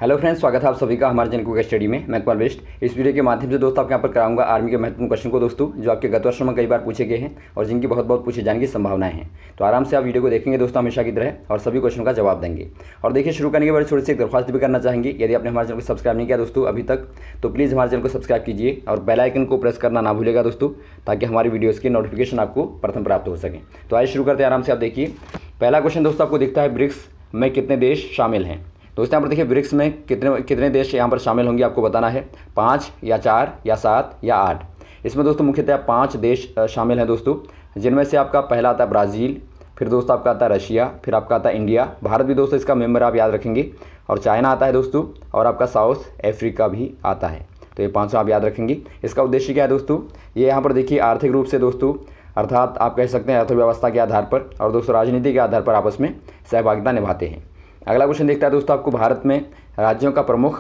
Hello friends, स्वागत है आप सभी का हमारे चैनल कुक स्टडी में। मैं इकबाल बेस्ट। इस वीडियो के माध्यम से दोस्तों आपके यहाँ पर कराऊंगा आर्मी के महत्वपूर्ण क्वेश्चन को दोस्तों, जो आपके गत वर्षों में कई बार पूछे गए हैं और जिनकी बहुत बहुत पूछे जाने की संभावनाएं हैं। तो आराम से आप वीडियो को देखेंगे दोस्तों हमेशा की तरह और सभी क्वेश्चन का जवाब देंगे। और देखिए, शुरू करने के बाद छोटी सी एक दरख्वास्त भी करना चाहेंगे, यदि आपने हमारे चैनल को सब्सक्राइब नहीं किया दोस्तों अभी तक, तो प्लीज़ हमारे चैनल को सब्सक्राइब कीजिए और बेल आइकन को प्रेस करना ना भूलिएगा दोस्तों, ताकि हमारी वीडियोज़ की नोटिफिकेशन आपको प्रथम प्राप्त हो सके। तो आइए शुरू करते हैं आराम से। आप देखिए, पहला क्वेश्चन दोस्तों आपको दिखता है, ब्रिक्स में कितने देश शामिल हैं। दोस्तों यहाँ पर देखिए, ब्रिक्स में कितने देश यहाँ पर शामिल होंगे आपको बताना है। 5 या 4 या 7 या 8। इसमें दोस्तों मुख्यतः 5 देश शामिल हैं दोस्तों, जिनमें से आपका पहला आता है ब्राज़ील, फिर दोस्तों आपका आता है रशिया, फिर आपका आता है इंडिया, भारत भी दोस्तों इसका मेंबर आप याद रखेंगे, और चाइना आता है दोस्तों, और आपका साउथ अफ्रीका भी आता है। तो ये 5 आप याद रखेंगे। इसका उद्देश्य क्या है दोस्तों, ये यहाँ पर देखिए आर्थिक रूप से दोस्तों, अर्थात आप कह सकते हैं अर्थव्यवस्था के आधार पर और दोस्तों राजनीति के आधार पर आपस में सहभागिता निभाते हैं। अगला क्वेश्चन देखता है दोस्तों आपको, भारत में राज्यों का प्रमुख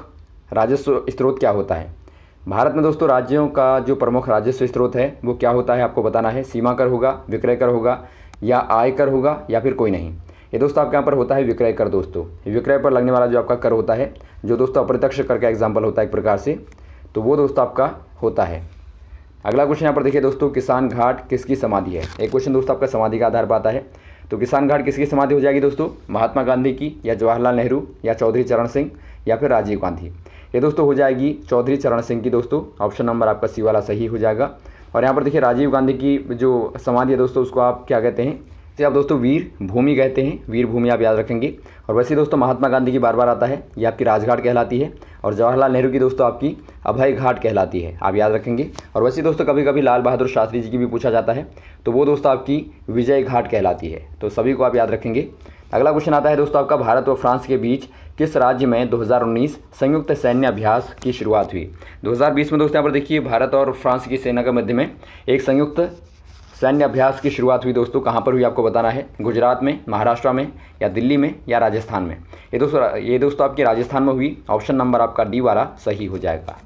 राजस्व स्रोत क्या होता है। भारत में दोस्तों राज्यों का जो प्रमुख राजस्व स्रोत है वो क्या होता है आपको बताना है। सीमा कर होगा, विक्रय कर होगा, या आय कर होगा, या फिर कोई नहीं। ये दोस्तों आपके यहाँ पर होता है विक्रय कर दोस्तों। विक्रय पर लगने वाला जो आपका कर होता है, जो दोस्तों अप्रत्यक्ष कर का एग्जाम्पल होता है एक प्रकार से, तो वो दोस्तों आपका होता है। अगला क्वेश्चन यहाँ पर देखिए दोस्तों, किसान घाट किसकी समाधि है। एक क्वेश्चन दोस्तों आपका समाधि का आधार पर आता है। तो किसान घाट किसकी समाधि हो जाएगी दोस्तों, महात्मा गांधी की, या जवाहरलाल नेहरू, या चौधरी चरण सिंह, या फिर राजीव गांधी। ये दोस्तों हो जाएगी चौधरी चरण सिंह की दोस्तों। ऑप्शन नंबर आपका सी वाला सही हो जाएगा। और यहाँ पर देखिए राजीव गांधी की जो समाधि है दोस्तों, उसको आप क्या कहते हैं, इसे आप दोस्तों वीर भूमि कहते हैं। वीर भूमि आप याद रखेंगे। और वैसे दोस्तों महात्मा गांधी की बार बार आता है, ये आपकी राजघाट कहलाती है। और जवाहरलाल नेहरू की दोस्तों आपकी अभय घाट कहलाती है, आप याद रखेंगे। और वैसे दोस्तों कभी कभी लाल बहादुर शास्त्री जी की भी पूछा जाता है, तो वो दोस्तों आपकी विजय घाट कहलाती है। तो सभी को आप याद रखेंगे। अगला क्वेश्चन आता है दोस्तों आपका, भारत और फ्रांस के बीच किस राज्य में 2019 संयुक्त सैन्य अभ्यास की शुरुआत हुई। 2020 में दोस्तों यहाँ पर देखिए, भारत और फ्रांस की सेना के मध्य में एक संयुक्त सैन्य अभ्यास की शुरुआत हुई दोस्तों। कहाँ पर हुई आपको बताना है। गुजरात में, महाराष्ट्र में, या दिल्ली में, या राजस्थान में। ये दोस्तों आपकी राजस्थान में हुई। ऑप्शन नंबर आपका डी वाला सही हो जाएगा।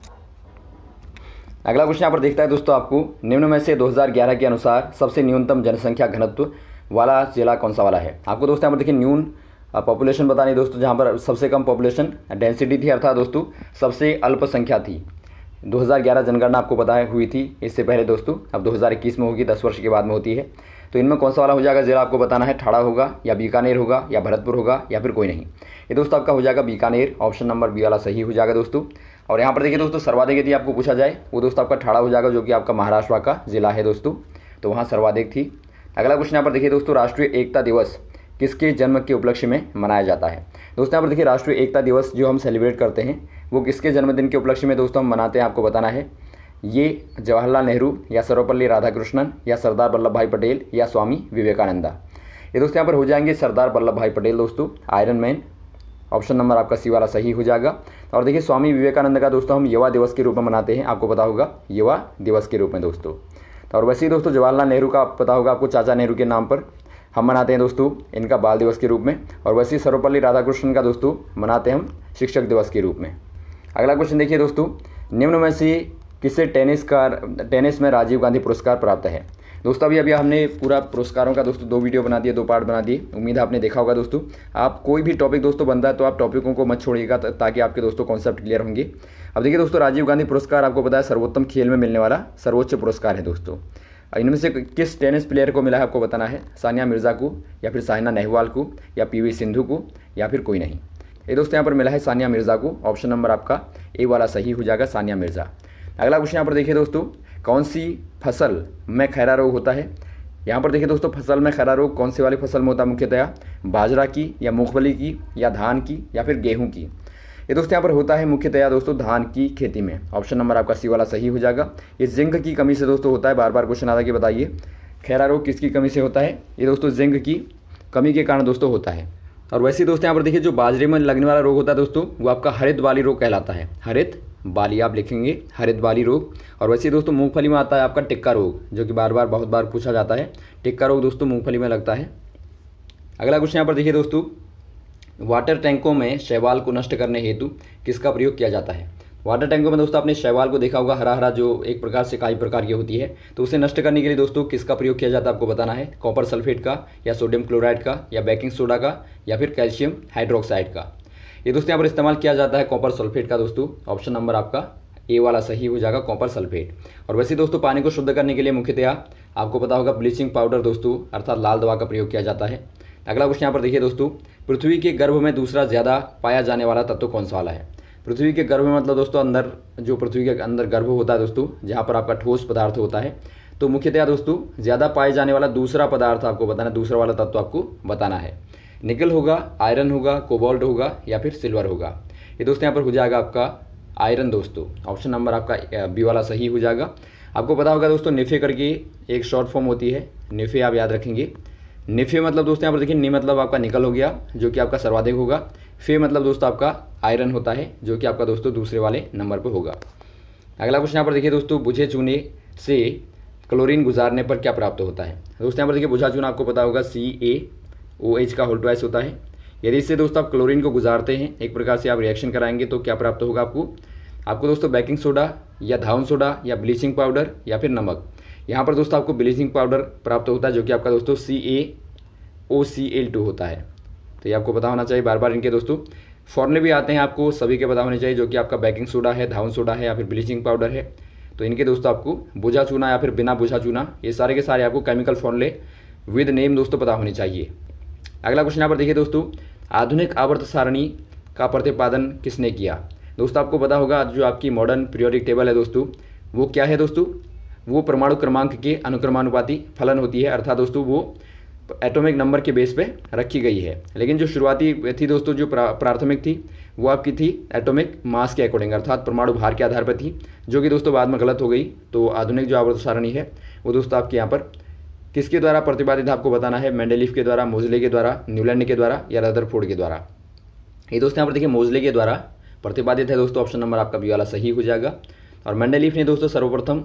अगला क्वेश्चन यहाँ पर देखता है दोस्तों आपको, निम्न में से 2011 के अनुसार सबसे न्यूनतम जनसंख्या घनत्व वाला जिला कौन सा वाला है। आपको दोस्तों यहाँ पर देखिए न्यून पॉपुलेशन बतानी है दोस्तों, जहाँ पर सबसे कम पॉपुलेशन डेंसिटी थी, अर्थात दोस्तों सबसे अल्पसंख्या थी। 2011 जनगणना आपको पता है हुई थी इससे पहले दोस्तों, अब 2021 में होगी, 10 वर्ष के बाद में होती है। तो इनमें कौन सा वाला हो जाएगा जिला आपको बताना है। ठाड़ा होगा, या बीकानेर होगा, या भरतपुर होगा, या फिर कोई नहीं। ये दोस्तों आपका हो जाएगा बीकानेर। ऑप्शन नंबर बी वाला सही हो जाएगा दोस्तों। और यहाँ पर देखिए दोस्तों, सर्वाधिक यदि आपको पूछा जाए, वो दोस्तों आपका ठाड़ा हो जाएगा, जो कि आपका महाराष्ट्र का जिला है दोस्तों, तो वहाँ सर्वाधिक थी। अगला क्वेश्चन यहाँ पर देखिए दोस्तों, राष्ट्रीय एकता दिवस किसके जन्म के उपलक्ष्य में मनाया जाता है। दोस्तों यहाँ पर देखिए, राष्ट्रीय एकता दिवस जो हम सेलिब्रेट करते हैं वो किसके जन्मदिन के उपलक्ष्य में दोस्तों हम मनाते हैं आपको बताना है। ये जवाहरलाल नेहरू, या सर्वपल्ली राधाकृष्णन, या सरदार वल्लभ भाई पटेल, या स्वामी विवेकानंदा। ये दोस्तों यहाँ पर हो जाएंगे सरदार वल्लभ भाई पटेल दोस्तों, आयरन मैन। ऑप्शन नंबर आपका सी वाला सही हो जाएगा। और देखिए स्वामी विवेकानंद का दोस्तों हम युवा दिवस के रूप में मनाते हैं, आपको पता होगा, युवा दिवस के रूप में दोस्तों। और वैसे ही दोस्तों जवाहरलाल नेहरू का पता होगा आपको, चाचा नेहरू के नाम पर हम मनाते हैं दोस्तों इनका बाल दिवस के रूप में। और वैसे ही सर्वपल्ली राधाकृष्णन का दोस्तों मनाते हैं हम शिक्षक दिवस के रूप में। अगला क्वेश्चन देखिए दोस्तों, निम्न में से किसे टेनिस में राजीव गांधी पुरस्कार प्राप्त है। दोस्तों अभी हमने पूरा पुरस्कारों का दोस्तों 2 वीडियो बना दिए, 2 पार्ट बना दिए। उम्मीद है आपने देखा होगा दोस्तों। आप कोई भी टॉपिक दोस्तों बनता है तो आप टॉपिकों को मत छोड़िएगा, ताकि आपके दोस्तों कॉन्सेप्ट क्लियर होंगे। अब देखिए दोस्तों, राजीव गांधी पुरस्कार आपको पता है सर्वोत्तम खेल में मिलने वाला सर्वोच्च पुरस्कार है दोस्तों। इनमें से किस टेनिस प्लेयर को मिला है आपको बताना है। सानिया मिर्ज़ा को, या फिर साइना नेहवाल को, या पीवी सिंधु को, या फिर कोई नहीं। ये दोस्तों यहाँ पर मिला है सानिया मिर्ज़ा को। ऑप्शन नंबर आपका ए वाला सही हो जाएगा, सानिया मिर्ज़ा। अगला क्वेश्चन यहाँ पर देखिए दोस्तों, कौन सी फसल में खैरा रोग होता है। यहाँ पर देखिए दोस्तों, फसल में खैरा रोग कौन सी वाली फसल में होता है मुख्यतया, बाजरा की, या मूंगफली की, या धान की, या फिर गेहूँ की। ये दोस्तों यहाँ पर होता है मुख्यतया दोस्तों धान की खेती में। ऑप्शन नंबर आपका सी वाला सही हो जाएगा। ये जिंक की कमी से दोस्तों होता है, बार बार क्वेश्चन आता है कि बताइए खैरा रोग किसकी कमी से होता है। ये दोस्तों जिंक की कमी के कारण दोस्तों होता है। और वैसे ही दोस्तों यहाँ पर देखिए, जो बाजरे में लगने वाला रोग होता है दोस्तों, वो आपका हरित बाली रोग कहलाता है। हरित बाली आप लिखेंगे, हरित बाली रोग। और वैसे ही दोस्तों मूंगफली में आता है आपका टिक्का रोग, जो कि बहुत बार पूछा जाता है। टिक्का रोग दोस्तों मूंगफली में लगता है। अगला क्वेश्चन यहाँ पर देखिए दोस्तों, वाटर टैंकों में शैवाल को नष्ट करने हेतु किसका प्रयोग किया जाता है। वाटर टैंकों में दोस्तों आपने शैवाल को देखा होगा, हरा हरा, जो एक प्रकार से काई प्रकार की होती है। तो उसे नष्ट करने के लिए दोस्तों किसका प्रयोग किया जाता है आपको बताना है। कॉपर सल्फेट का, या सोडियम क्लोराइड का, या बेकिंग सोडा का, या फिर कैल्शियम हाइड्रोक्साइड का। ये दोस्तों यहाँ पर इस्तेमाल किया जाता है कॉपर सल्फेट का दोस्तों। ऑप्शन नंबर आपका ए वाला सही हो जाएगा, कॉपर सल्फेट। और वैसे दोस्तों पानी को शुद्ध करने के लिए मुख्यतया आपको पता होगा ब्लीचिंग पाउडर दोस्तों अर्थात लाल दवा का प्रयोग किया जाता है। अगला क्वेश्चन यहाँ पर देखिए दोस्तों, पृथ्वी के गर्भ में दूसरा ज़्यादा पाया जाने वाला तत्व कौन सा वाला है? पृथ्वी के गर्भ में मतलब दोस्तों अंदर, जो पृथ्वी के अंदर गर्भ होता है दोस्तों, जहाँ पर आपका ठोस पदार्थ होता है, तो मुख्यतया दोस्तों ज़्यादा पाए जाने वाला दूसरा पदार्थ आपको बताना, दूसरा वाला तत्व आपको बताना है। निकल होगा, आयरन होगा, कोबाल्ट होगा या फिर सिल्वर होगा। ये दोस्तों यहाँ पर हो जाएगा आपका आयरन दोस्तों। ऑप्शन नंबर आपका बी वाला सही हो जाएगा। आपको पता होगा दोस्तों निफे करके एक शॉर्ट फॉर्म होती है, निफे आप याद रखेंगे। निफे मतलब दोस्तों यहाँ पर देखिए, नि मतलब आपका निकल हो गया जो कि आपका सर्वाधिक होगा। फे मतलब दोस्तों आपका आयरन होता है जो कि आपका दोस्तों दूसरे वाले नंबर पर होगा। अगला क्वेश्चन यहाँ पर देखिए दोस्तों, बुझे चूने से क्लोरीन गुजारने पर क्या प्राप्त होता है? दोस्तों यहाँ पर देखिए बुझा चूना आपको पता होगा CaOH का होल ट्वाइस होता है। यदि इससे दोस्तों आप क्लोरीन को गुजारते हैं, एक प्रकार से आप रिएक्शन कराएंगे, तो क्या प्राप्त होगा आपको दोस्तों बेकिंग सोडा या धावन सोडा या ब्लीचिंग पाउडर या फिर नमक। यहाँ पर दोस्तों आपको ब्लीचिंग पाउडर प्राप्त होता है जो कि आपका दोस्तों CaOCl2 होता है। तो ये आपको पता होना चाहिए। बार बार इनके दोस्तों फॉर्मूले भी आते हैं, आपको सभी के पता होने चाहिए, जो कि आपका बेकिंग सोडा है, धावन सोडा है या फिर ब्लीचिंग पाउडर है। तो इनके दोस्तों आपको बुझा चूना या फिर बिना बुझा चूना, ये सारे के सारे आपको केमिकल फॉर्मूले विद नेम दोस्तों पता होने चाहिए। अगला क्वेश्चन यहाँ पर देखिए दोस्तों, आधुनिक आवर्त सारणी का प्रतिपादन किसने किया? दोस्तों आपको पता होगा जो आपकी मॉडर्न पीरियोडिक टेबल है दोस्तों, वो क्या है दोस्तों? वो परमाणु क्रमांक के अनुक्रमानुपाती फलन होती है, अर्थात दोस्तों वो एटॉमिक नंबर के बेस पे रखी गई है। लेकिन जो शुरुआती थी दोस्तों, जो प्राथमिक थी, वो आपकी थी एटॉमिक मास के अकॉर्डिंग, अर्थात परमाणु भार के आधार पर थी, जो कि दोस्तों बाद में गलत हो गई। तो आधुनिक जो आवर्त सारणी है वो दोस्तों आपके यहाँ पर किसके द्वारा प्रतिपादित आपको बताना है? मेंडेलीफ के द्वारा, मोजले के द्वारा, न्यूलैंड के द्वारा या रदरफोर्ड के द्वारा। ये दोस्तों यहाँ पर देखिए मोजले के द्वारा प्रतिपादित है दोस्तों। ऑप्शन नंबर आपका बी वाला सही हो जाएगा। और मेंडेलीफ ने दोस्तों सर्वप्रथम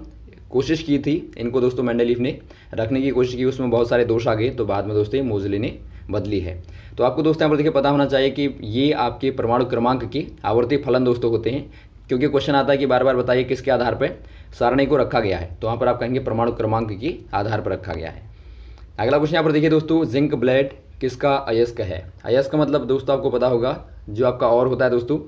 कोशिश की थी, इनको दोस्तों मेंडेलीफ ने रखने की कोशिश की, उसमें बहुत सारे दोष आ गए, तो बाद में दोस्तों मोजले ने बदली है। तो आपको दोस्तों यहाँ पर देखिए पता होना चाहिए कि ये आपके परमाणु क्रमांक के आवर्ती फलन दोस्तों होते हैं, क्योंकि क्वेश्चन आता है कि बार बार बताइए किसके आधार पर सारणी को रखा गया है, तो वहाँ पर आप कहेंगे परमाणु क्रमांक के आधार पर रखा गया है। अगला क्वेश्चन यहाँ पर देखिए दोस्तों, जिंक ब्लेड किसका अयस्क है? अयस्क मतलब दोस्तों आपको पता होगा जो आपका और होता है दोस्तों,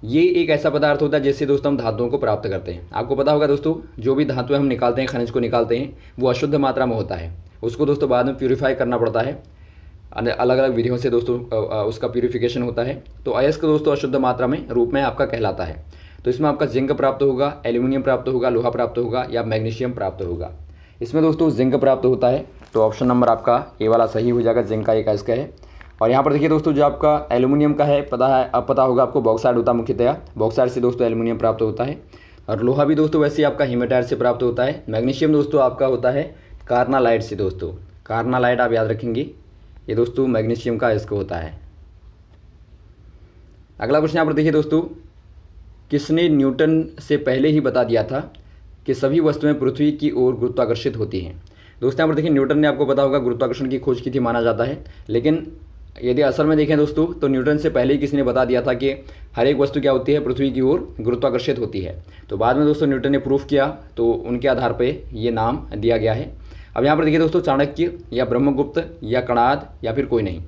ये एक ऐसा पदार्थ होता है जिससे दोस्तों हम धातुओं को प्राप्त करते हैं। आपको पता होगा दोस्तों जो भी धातुएं हम निकालते हैं, खनिज को निकालते हैं, वो अशुद्ध मात्रा में होता है, उसको दोस्तों बाद में प्यूरिफाई करना पड़ता है, अलग अलग विधियों से दोस्तों उसका प्यूरिफिकेशन होता है। तो अयस्क दोस्तों अशुद्ध मात्रा में रूप में आपका कहलाता है। तो इसमें आपका जिंक प्राप्त होगा, एल्यूमिनियम प्राप्त होगा, लोहा प्राप्त होगा या मैग्नीशियम प्राप्त होगा। इसमें दोस्तों जिंक प्राप्त होता है, तो ऑप्शन नंबर आपका ए वाला सही हो जाएगा, जिंक का एक अयस्क है। और यहाँ पर देखिए दोस्तों जो आपका एल्यूमिनियम का है, पता होगा आपको बॉक्साइड होता है, मुख्यतया बॉक्साइड से दोस्तों एल्यूमिनियम प्राप्त होता है। और लोहा भी दोस्तों वैसे आपका हीमेटाइट से प्राप्त होता है। मैग्नीशियम दोस्तों आपका होता है कार्नालाइट से दोस्तों, कार्नालाइट आप याद रखेंगे, ये दोस्तों मैग्नीशियम का अयस्क होता है। अगला क्वेश्चन यहाँ पर देखिए दोस्तों, किसने न्यूटन से पहले ही बता दिया था कि सभी वस्तुएं पृथ्वी की ओर गुरुत्वाकर्षित होती हैं? दोस्तों यहाँ पर देखिए न्यूटन ने आपको पता होगा गुरुत्वाकर्षण की खोज की थी माना जाता है, लेकिन यदि असल में देखें दोस्तों तो न्यूटन से पहले ही किसी ने बता दिया था कि हर एक वस्तु क्या होती है, पृथ्वी की ओर गुरुत्वाकर्षित होती है। तो बाद में दोस्तों न्यूटन ने प्रूफ किया, तो उनके आधार पर ये नाम दिया गया है। अब यहाँ पर देखिए दोस्तों चाणक्य या ब्रह्मगुप्त या कणाद या फिर कोई नहीं।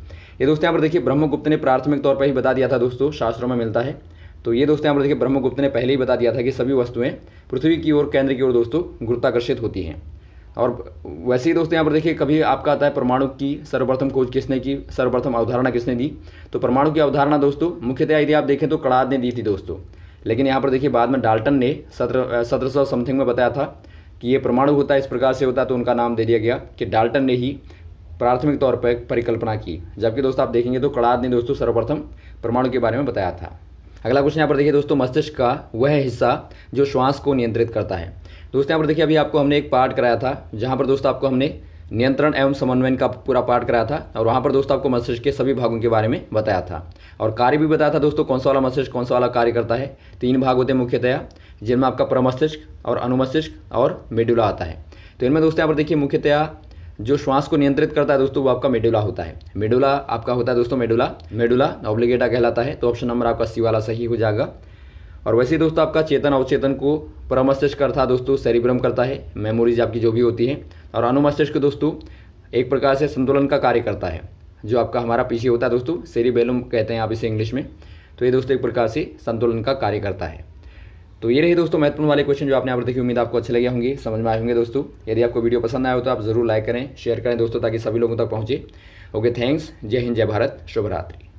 ये दोस्तों यहाँ पर देखिए ब्रह्मगुप्त ने प्राथमिक तौर पर ही बता दिया था दोस्तों, शास्त्रों में मिलता है। तो ये दोस्तों यहाँ पर देखिए ब्रह्मगुप्त ने पहले ही बता दिया था कि सभी वस्तुएं पृथ्वी की ओर, केंद्र की ओर दोस्तों गुरुत्वाकर्षित होती हैं। और वैसे ही दोस्तों यहाँ पर देखिए कभी आपका आता है परमाणु की सर्वप्रथम खोज किसने की, सर्वप्रथम अवधारणा किसने दी? तो परमाणु की अवधारणा दोस्तों मुख्यतः यदि आप देखें तो कणाद ने दी थी दोस्तों, लेकिन यहाँ पर देखिए बाद में डाल्टन ने 1700 समथिंग में बताया था कि ये परमाणु होता है, इस प्रकार से होता है, तो उनका नाम दे दिया गया कि डाल्टन ने ही प्राथमिक तौर पर परिकल्पना की। जबकि दोस्तों आप देखेंगे तो कणाद ने दोस्तों सर्वप्रथम परमाणु के बारे में बताया था। अगला क्वेश्चन यहाँ पर देखिए दोस्तों, मस्तिष्क का वह हिस्सा जो श्वास को नियंत्रित करता है। दोस्तों यहाँ पर देखिए अभी आपको हमने एक पार्ट कराया था, जहाँ पर दोस्तों आपको हमने नियंत्रण एवं समन्वयन का पूरा पार्ट कराया था, और वहाँ पर दोस्तों आपको मस्तिष्क के सभी भागों के बारे में बताया था और कार्य भी बताया था दोस्तों, कौन सा वाला मस्तिष्क कौन सा वाला कार्य करता है। 3 भाग होते हैं मुख्यतया, जिनमें आपका प्रमस्तिष्क और अनुमस्तिष्क और मेडुला आता है। तो इनमें दोस्तों यहाँ पर देखिए मुख्यतया जो श्वास को नियंत्रित करता है दोस्तों वो आपका मेडुला होता है। मेडुला आपका होता है दोस्तों मेडुला ऑब्लिगेटा कहलाता है। तो ऑप्शन नंबर आपका सी वाला सही हो जाएगा। और वैसे ही दोस्तों आपका चेतन अवचेतन को परमस्तिष्क अर्थात दोस्तों सेरिब्रम करता है, मेमोरीज आपकी जो भी होती है। और अनुमस्तिष्क दोस्तों एक प्रकार से संतुलन का कार्य करता है, जो आपका हमारा पीछे होता है दोस्तों, सेरिबेलम कहते हैं आप इसे इंग्लिश में। तो ये दोस्तों एक प्रकार से संतुलन का कार्य करता है। तो ये रही दोस्तों महत्वपूर्ण वाले क्वेश्चन जो आपने यहाँ पर देखी। उम्मीद आपको अच्छे लगे होंगे, समझ में आए होंगे दोस्तों। यदि आपको वीडियो पसंद आया हो तो आप जरूर लाइक करें, शेयर करें दोस्तों, ताकि सभी लोगों तक पहुँचे। Okay, thanks. जय हिंद, जय भारत, शुभ रात्रि।